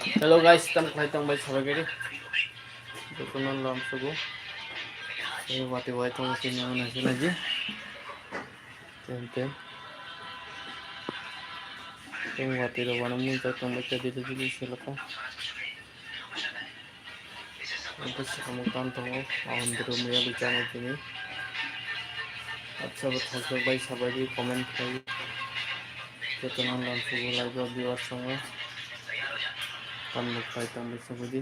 Hello guys, tam khai tang bai sabai gari. Dokunan lam sugu. Ini wati wai tang sini mana sini aja. Tem. Teng wati ro wana mun tak tang bai jadi jadi silakan. Untuk si kamu tantang oh, awan biru maya bicara ini. अच्छा बता दो भाई सभी comment करिए कितना नाम से बोला जो व्यूअर संग तम लोग भाई तम लोग सभी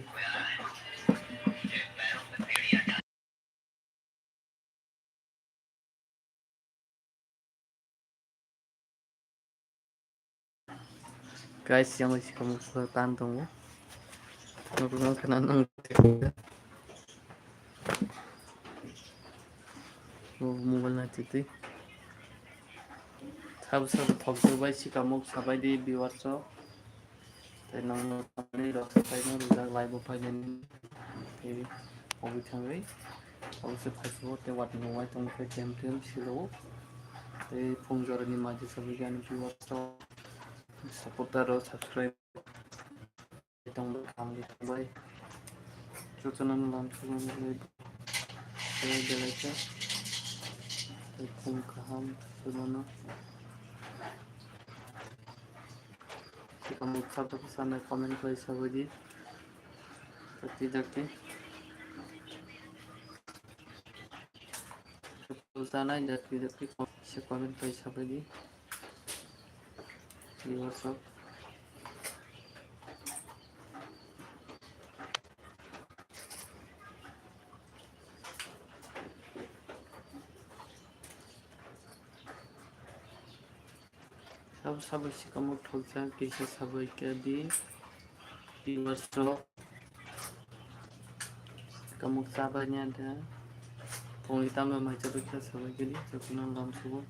guys yang masih kamu tantang oh nunggu kena nunggu mobile nanti tu सब थक जोबाय सिगाङाव साबायदि भिउआर्स नों थांनानै रसायनो रुजा लाइभ फाइनायनि अबे थाङै अबसे फाइसबुक ते वाट नवाय तंनिफ्राय टेम सिलो ते फुंजरनि माजि सबै गान भिउआर्स सपोर्टार सब्सक्राइब तंबो खामनि तंबाय जतनन लाम सुननै देलायखा फुं खाहाम सुननो kamu satu kesana komen kali sabadi tidak nih sana dan tidak nih komen kali sabadi di WhatsApp सब से kamu ठोक कैसे सब के di WhatsApp kamu sabarnya ada Pungita membaca baca sebagai ini terkenal dalam subuh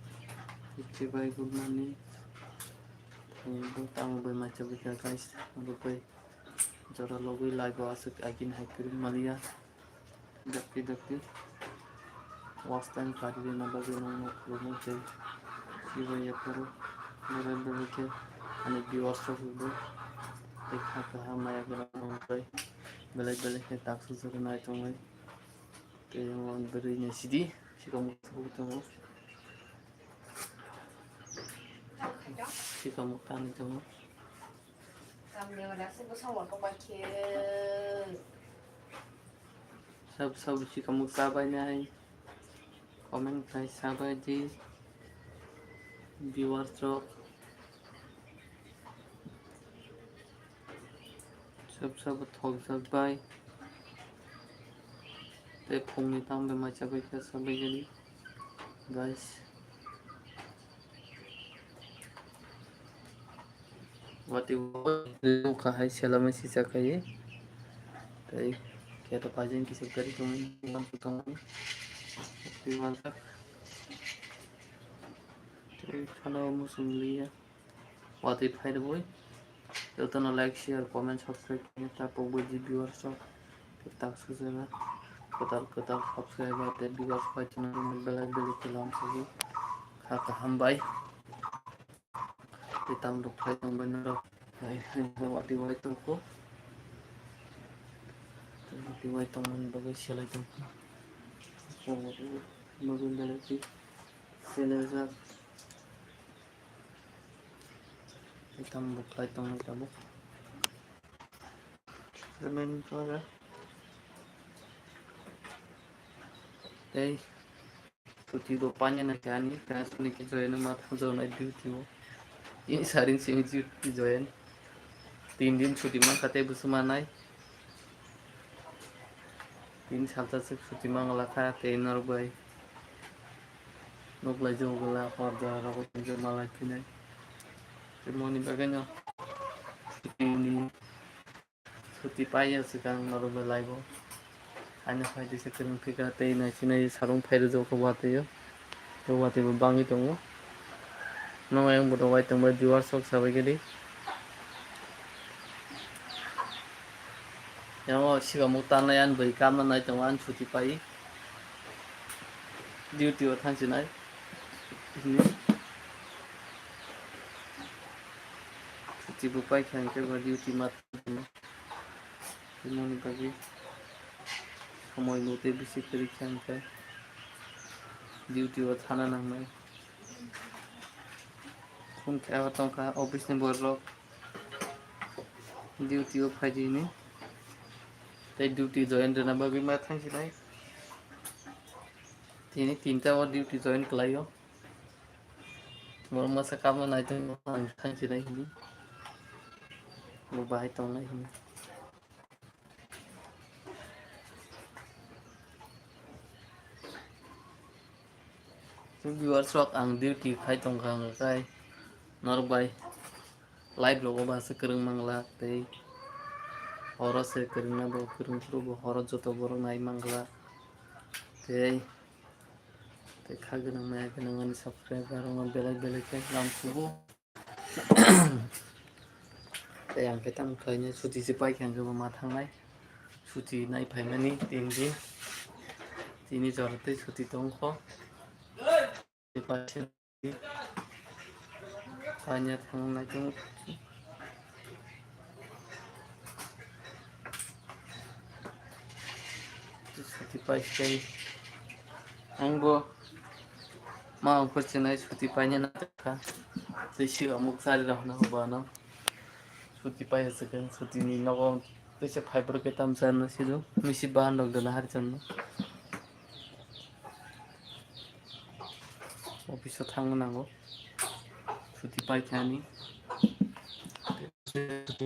itu baik good morning itu tamu membaca baca guys lupa jara logo live asuk agin hakirin malia dakti wastan kari di nabaga nama promo cek siwa ya karo mereka baca ane di WhatsApp itu देखा कहा माया ग्राम पे बेलेग के ताकसु जरनाय तंबाय ते मन बरैनो सिदि सिगां दङ सिगां तानि दङ सब सिगां जाबायनाय कमेन्ट प्राइस जाबायदि भिउआर्स सब थक जाबाय ते फुंनि टाइम में मचा बैठा सब गली गाइस वाटी वो कहाय सेलामे सिसा कहे ते क्या तो पाजन की सकरी तुम नाम सुताऊं दीवार तक ते खाना मुसुम लिया वाटी फाइड बोय तो तना लाइक शेयर कमेंट सब्सक्राइब करने तापो बुझी व्यूअर्स तो तक सुजेना कताल सब्सक्राइब आते व्यूअर्स फाइट चैनल में बेल के लाम सभी खाका हम बाय तम लोग फाइट में बन रहा वाटी वाई तुमको वाटी वाई तुम मन बगे चले तुमको मगन दले की सेलेजा तम लोग फाइट में तब रमेन पर Cuci rupanya negani karena sedikit join mata zona duty ini saring sini duty join दिन छुट्टी में खाते बुसमानाय दिन सालता से छुट्टी मांगला खाते नरबाय नगला जौगला हरदा राव जो माला फिनाय ते मनि बागानो छुट्टी पायो सिगां नरबाय लाइव आने फायदे से करन फिगा ते नाय सारं फायदे जौखौ बातेयो तो बातेबो बाङि दङ नङा आं बड वाइ तंबा दिवार सक साबाय गेदि याव सिगां मु तानाय आन बै कामना नाय दङ आन छुट्टी पाई ड्यूटी आव थांसिनाय छुट्टी बो पाई खांके ड्यूटी मा Moni bagi সময় মতে বেশি পরীক্ষা আনতে ডিউটিও থানা নামে কোন খেয়া টঙ্কা অফিসनि বড় ডিউটিও ফাইজিনি তাই ডিউটি জয়েন জানা বাকি মা থাंसिनाय তিনি 3টা और ডিউটি জয়েন কলাयो मोर मासा काम नायथों आं थांसिनाय हिनि बाहाय तंनाय हिनि viewers rock ang duty khai tong khang kai norbai live logo ba se kereng mangla tei horo se kereng na bo kereng pro bo horo joto boro nai mangla tei tei khagenang ma genang ani subscriber ngam belai belai ke lam subo tei ang ke tam khaine suti se pai khang go ma thangnai suti nai phaimani tin tini jorte suti tongkho hanya थांनाय जों सुति पाइसै आंबो माबाफोर चेनाय सुति पाइनो नाथाखा दैसो अमुक सारि रहना होबानो सुति पाइसगोन सुतिनि नगो दैसो फाइबर के ताम जानो सिदो मिसि बान दना हारचन अफिसाव थांनो नांगौ सुति पाइखानि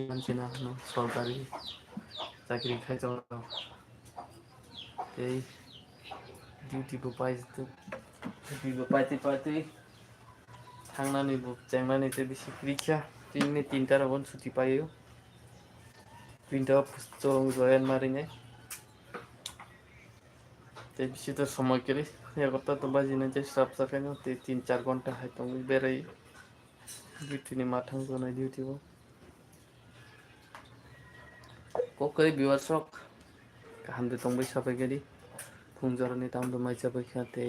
मानसिना सरकारि चाकरि खायजों tei duty bo paijto duty bo paiti थांनानै bo jengनानै tei bisi krikya tinni 3टा rabon suti paio 3टा pusto join marinai tei bisi to সময় kere 11টা to bajina je sab sakano tei 3-4 घन्टा haitong berai duty ni mathang jonai duty bo kokoi viewers rok kaham de tongbai sabai gari फुंजरनि तामबो माइजाबाय खाते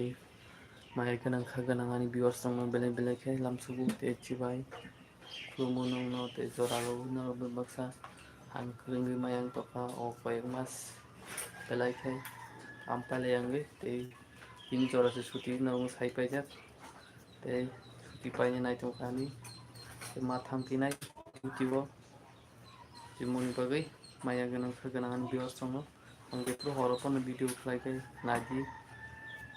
my गोनां खा गोनां आनि viewers दं बेले बेले के लामसुबु ते चिबाय खुमुनो नो ते जरागो न बक्सा हां krंगि मायang तका ओ कयेक मास बेलाय के आमपाले यांगे ते इन जरा से सुति न साइपाय जा ते सुति पाइने नाय तो खानि ते माथाम किनाय युटिबो जिमोनि बगै माया गोनां खा गोनां आनि viewers दं ang बेफोर हरफोरनो भिडिअ खालायखै नायदि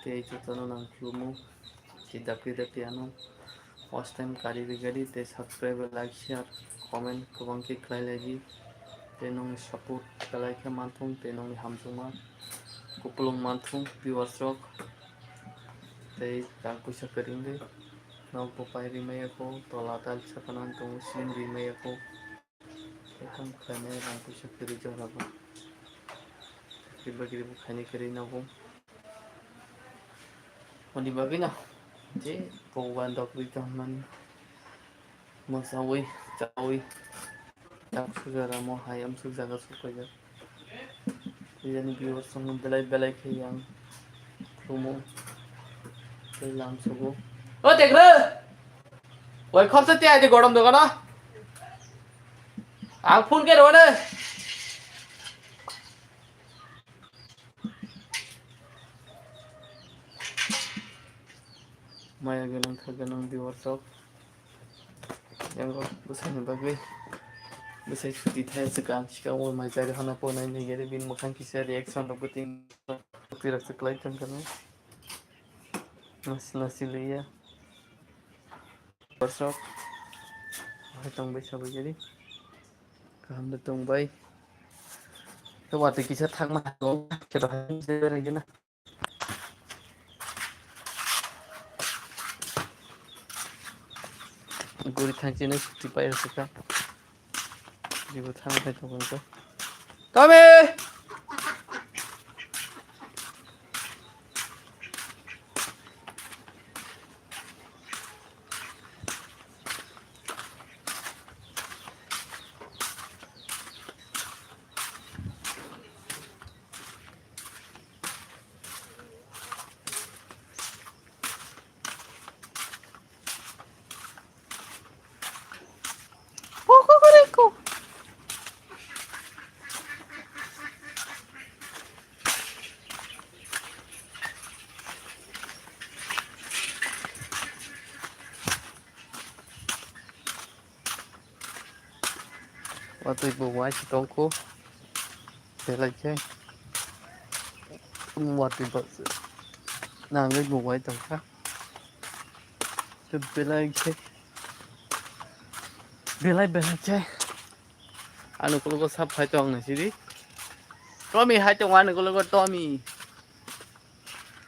ते जतनो नां खुलुमो सिदाखै दाखियानो फर्स्ट टाइम कारि बिगारि ते सब्सक्राइब लाइक शेयर कमेंट गोबां के खालायलायदि ते नोंनि सपोर्ट खालायखै मानथुं ते नोंनि हामजुमा कुपलुं मानथुं viewers रक ते रां पैसा करिंगे नौ पपायरि मैयाखौ तला दाल साखानान दं सिंरि मैयाखौ एकम खाने रां पैसा करि जराबो Kira-kira bukannya kiri nabung, mau dibagi nah, jadi kawan dok di taman, masawi, cawi, yang segera mau hayam segera supaya, jadi biar semua belai-belai ke yang umum, dalam subuh. Oh tegra, woi kau setiap ada godam dokan ah, ampun ke roda. Maya ganang kaganang viewers of yang kau besar bagi besar suti thai sekarang sekarang mau macam hana pun ini jadi bin makan kisah reaction tu penting tidak sekelai kan nasi liya viewers of tong bai sabai jadi kaham da tong bai ke wate kisah thang ma kita hari ini guri thangchina suti pai saka jibo thangbai tong ko kame Tôi bộ quái chỉ tông cô để lại chơi một thì bớt nàng cái bộ quái tông khác để lại chơi để lại chơi anh có sắp hai tông này gì có mi hai tông anh có to mi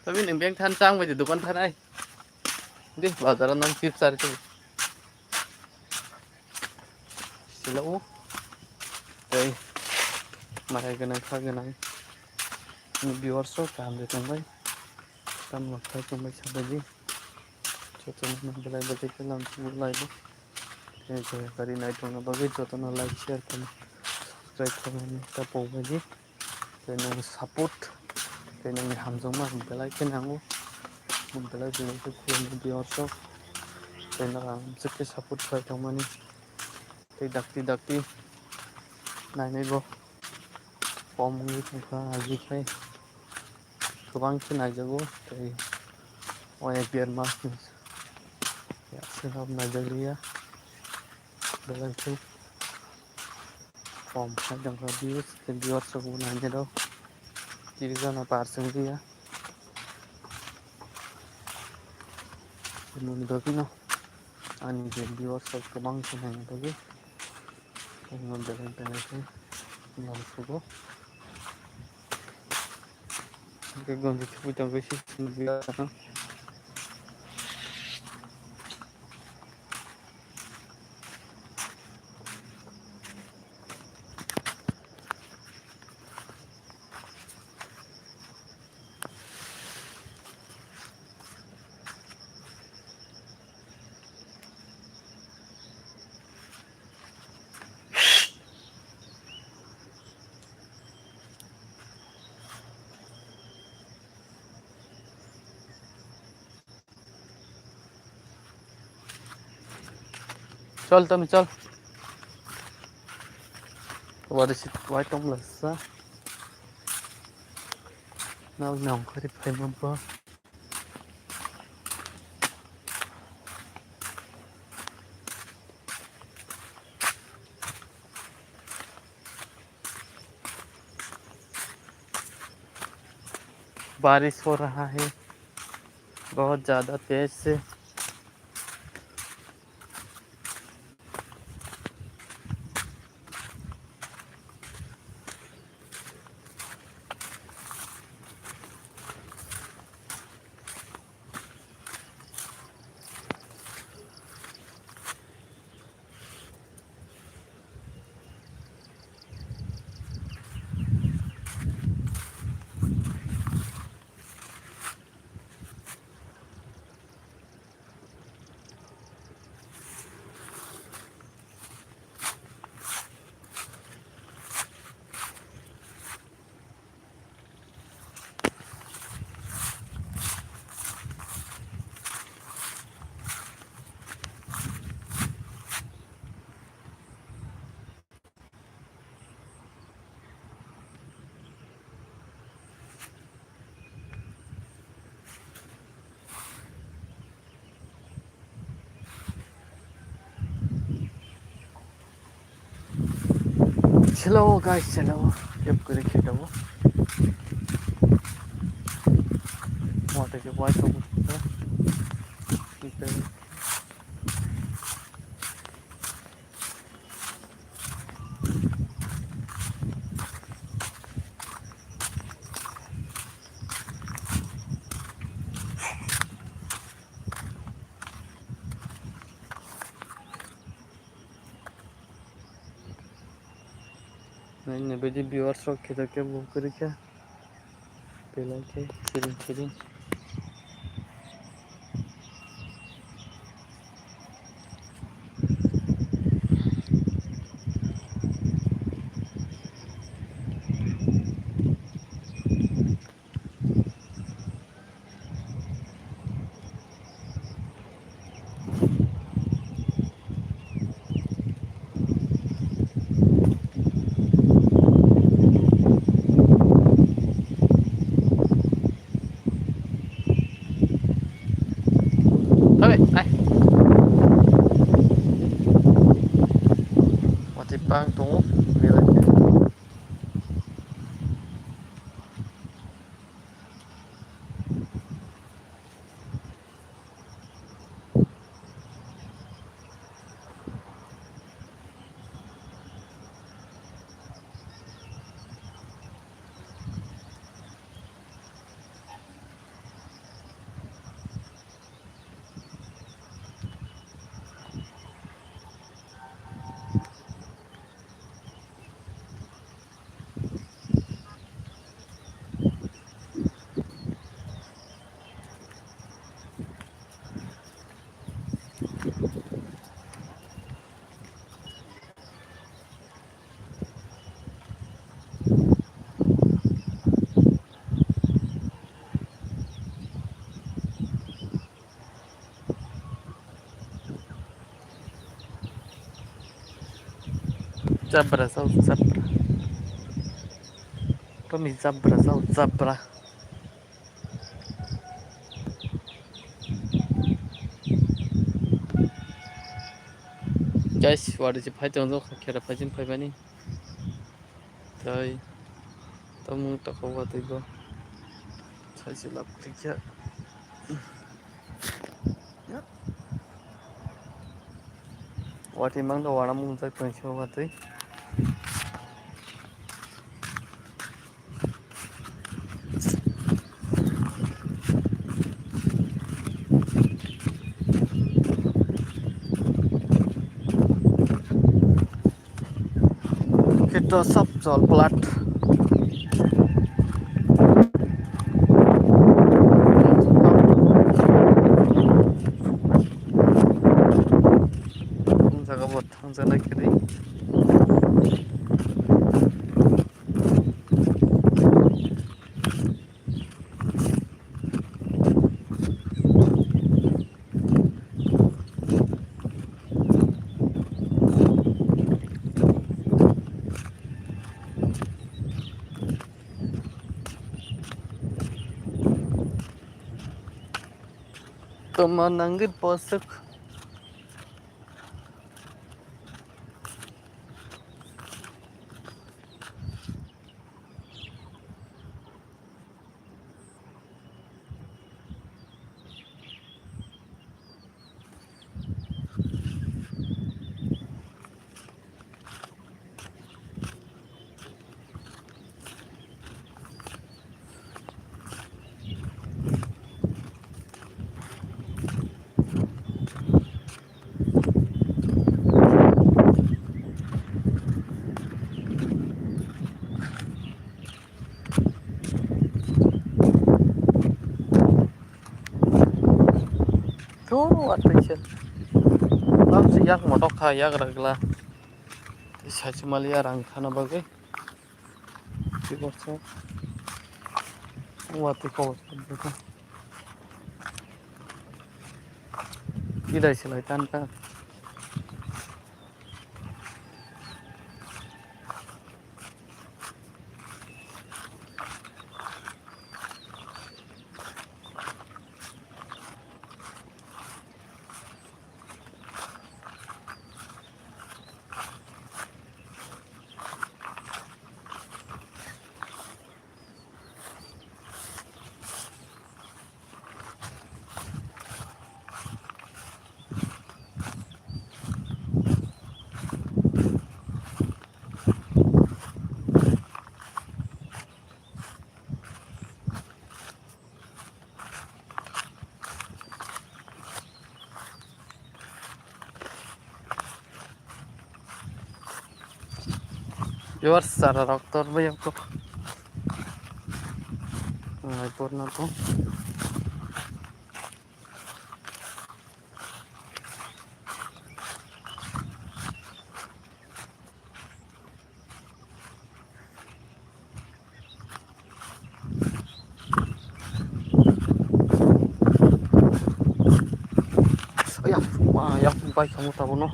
tapi neng biang than sang về dukan than ai đi bazaran nang chip sar itu silo đây marai ganang kha ganang ni viewers so kam de tumbai tam waktu tumbai sabaji choton na belai bate kalam mulai bo ke kari nai tong ba ge choton like share kan subscribe kan ta po baji ke nang support ke nang hamjong ma belai ke nango belai belai ke viewers so ke nang ke support kai tong mani ke dakti nai bo pomni thongkha aji khai गोबांसिन नायजागौ ओमफ्राय अनेक बियार मासनि सोनाब नायजाग्रिया बेलायखौ खम नायजांखा बिवार्सखौ नायजादाव तिरिजाना percent गैया नुदोंनो आंनि बे बिवार्सखौ गोबांसिन नायजागौ बेलायखौ नायजागौ cái con vịt vui trong cái xích đó चल तुम चल वारसित वाई तुम लस्सा नाव नाव करे फेमस बा बारिश हो रहा है बहुत ज़्यादा तेज से चलो गाइस चलो जब करे खेलो वाटर के वाइट हो नहीं बजे व्यूअर्स रखे तो क्या वो करे क्या पहले के Chiring Zabra sau zabra. Kami zabra sau zabra. Guys, waduh pai tong zo kira pajin pai bani. Tai, tamu tak kau tu go. Saya silap kerja. Wati mang do warna mung tak pensiun wati. Kita sab soal pelat. Jaga buat hangsa lagi kiri. Teman nanggit posek. Tuh, attention. Apa sih yak motok kaya geragla. Saya cuma lihat rangkana bagai. Di WhatsApp. Wati kau betul. Tidak silai tanpa. Yours sarah doktor bayar kok. Ay purna to. Oh ya, wah ya baik kamu tahu no.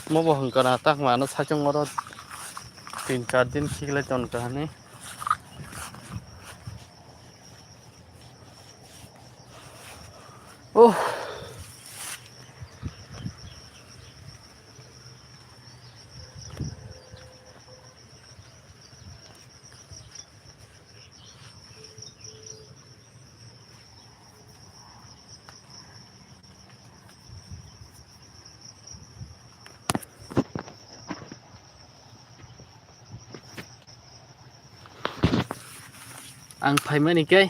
Mau bohong karena tak mana saja ngorot 3-4 दिन खिगले चन कहने oh ang paimani kai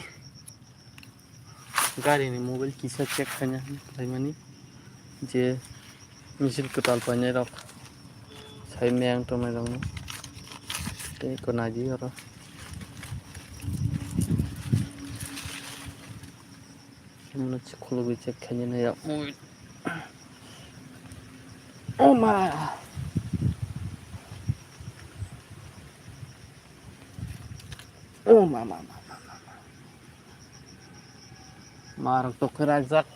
गाड़ी ni mobile किसा check करना paimani je misil ketal panjai rok sai meang to mai dong te ko naji oro Mana cikul gue cek kayaknya na ya. Oh my. Oh mama. Marok to kerazak.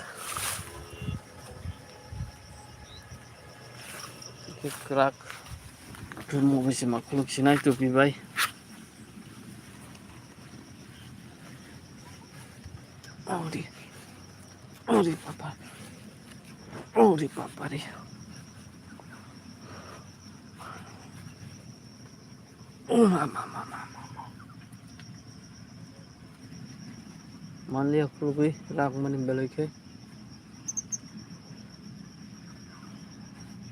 Kerak. Mau bisa makhluk sini itu pibai. Oh di papa. Oh di papa deh. Oh mama. मान लिया full गई राग money बेले के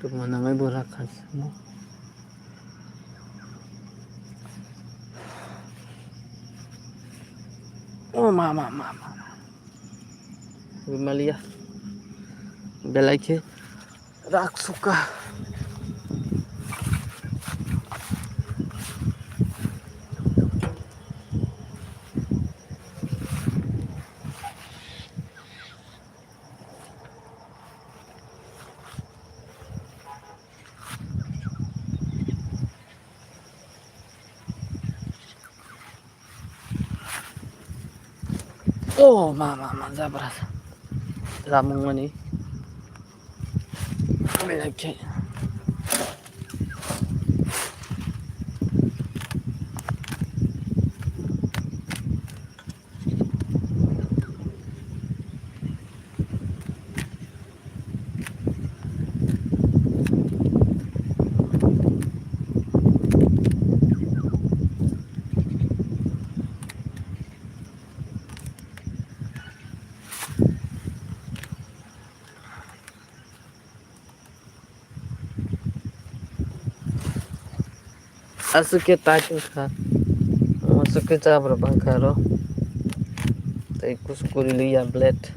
तो mana ngai bola kan semua oh mama Malia बेले के राग suka oh mama zabras ramung mani बेले के Asuke tahu kan, asuke cabra bangkaro, tapi kuskuri liya blade.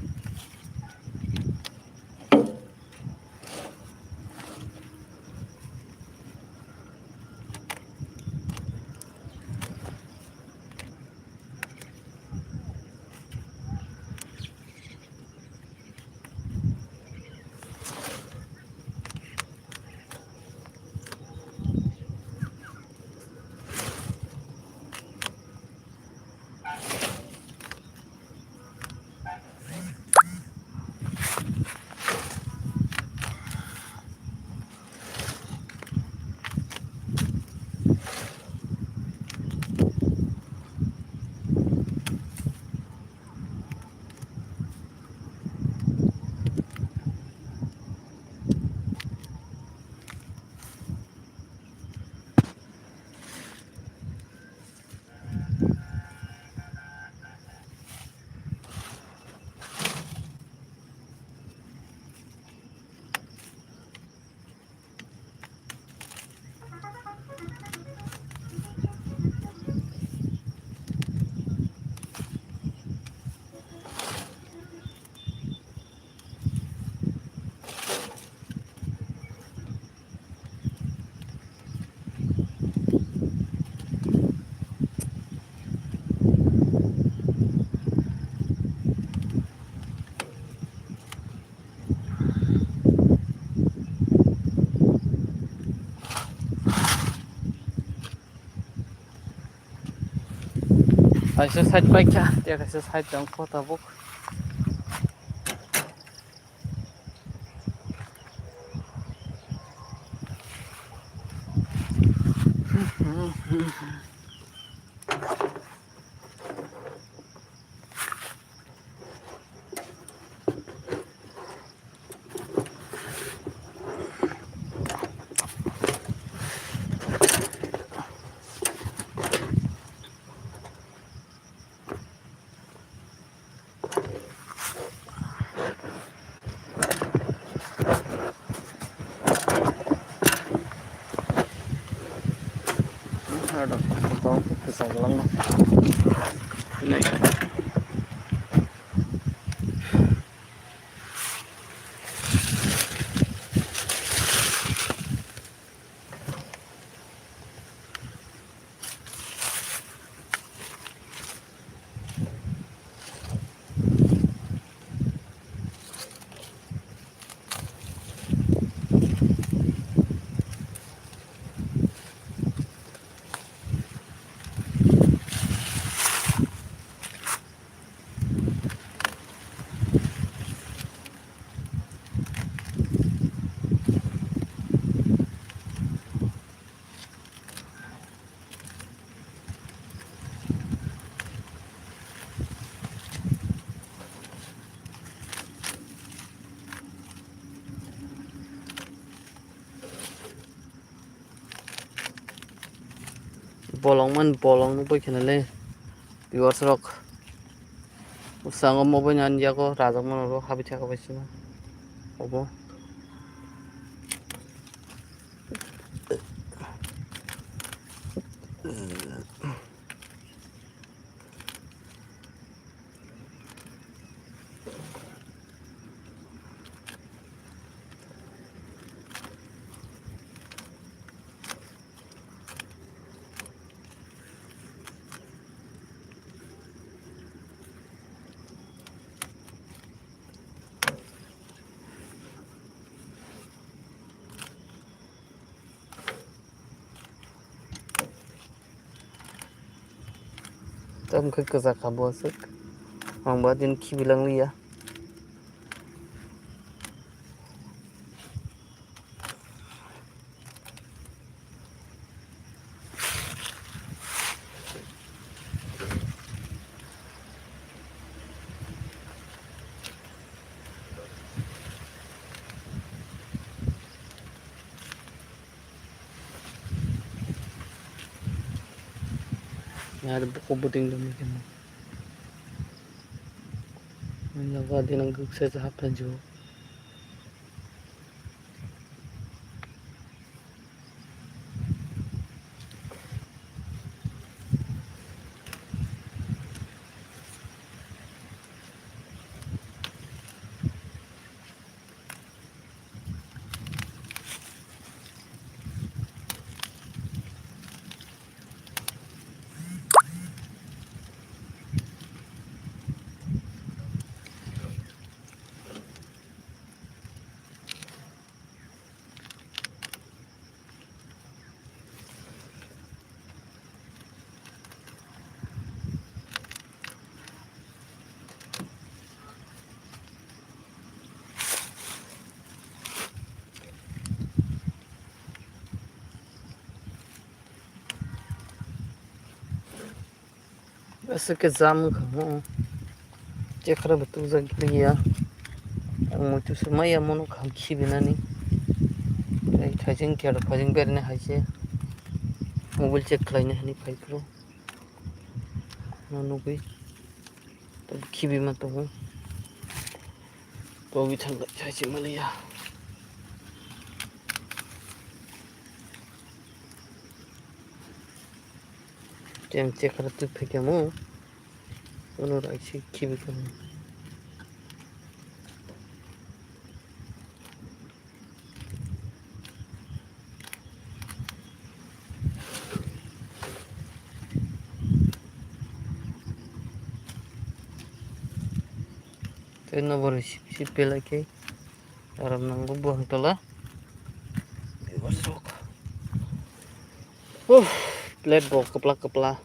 Exercise bike ya, dia exercise dalam kota buk. Ada foto bisa gelang lah. Ini. bolong no bai khenale viewers rok usango mobile nan jago rajak mano ro habi thaka baisima obo tam ke kazak habo asuk mangba din kibilang liya ada buku puting demi kamu menjaga din ang gugsa sa haplan jo asuk ke jam kamu cekra betul liya ang mo tu sumaya mono kham khibinani ai thajing kya khajing berne haise mobile check khlaine hani faikro nanu bi to khibi ma to bi thang haise malaya tem cekra tu phekemo ono raisi khibi kamu no boleh sipil lagi dalam nang buang tola masuk plate box kepala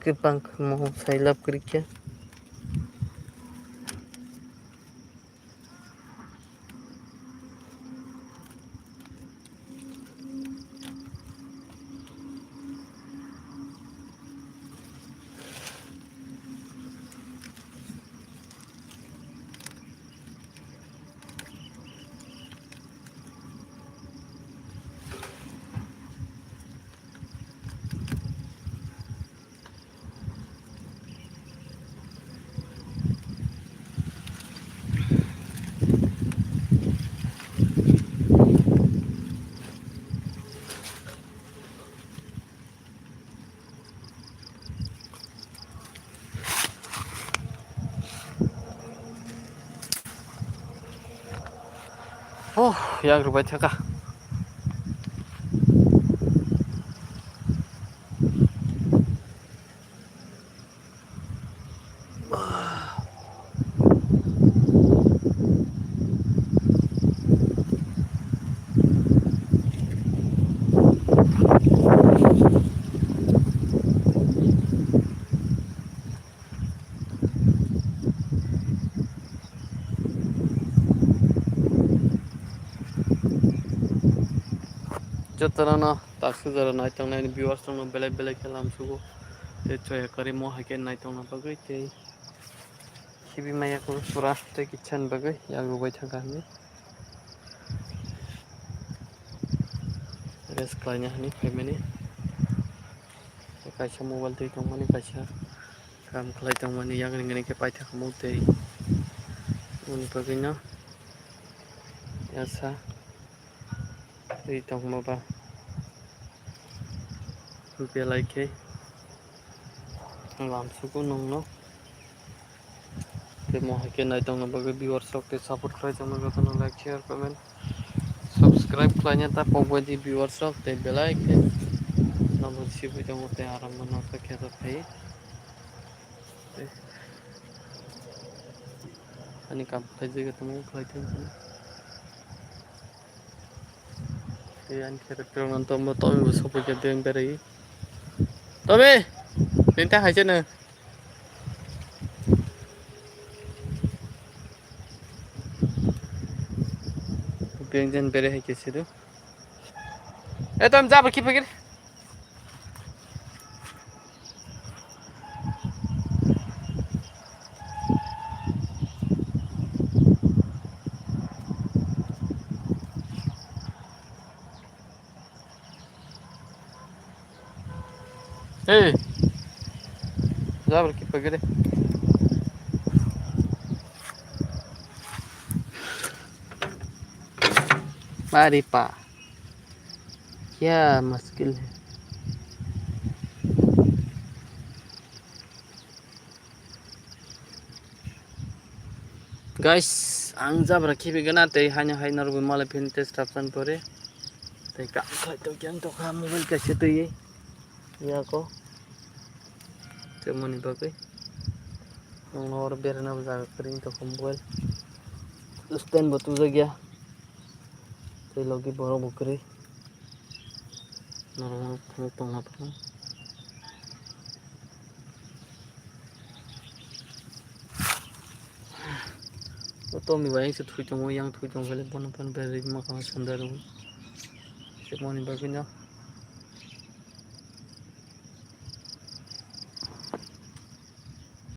ke pang mau sailap kerja yang rubai thaka Jotarana taksu jara naitong nai viewers tong belek kalam sugo te choya kari mo haken naitong na bagai te sibi maya ko pura te kitchen bagai yago bai thanga ni res klanya ni family kaisa mobile te tong mani kaisa kam khlai tong mani yang ngene ke pai thak mo te uni bagai na yasa te tong mo ba belai ke lam sugo nong no te mo haken naitong na bagai viewers sok te support khlai tong mo to like share comment subscribe klanya ta pogoi di viewers sok te belai ke nomor sibu jong te aram na ka kya thai ani kam thai je to mo khlai thai te an kher tong an to mo to mi so pe ke den bere to be den ta hai che ne Benjen bere hai ke sidu e to am ja ba ki pagir hey ja ba ki pagir mari pa क्या मुश्किल है guys ang jabra khibi gana te hanya haina rubi mala pin test option pore te ka khai to kyang to kha mobile ka se to ye ya ko te moni bagai nor berna ba kering to mobile stand batu jagya te logi boro bukri normal tong apa to mi bayang se thui tong yang thui tong bele bon bere ma ka sandar se moni bagai na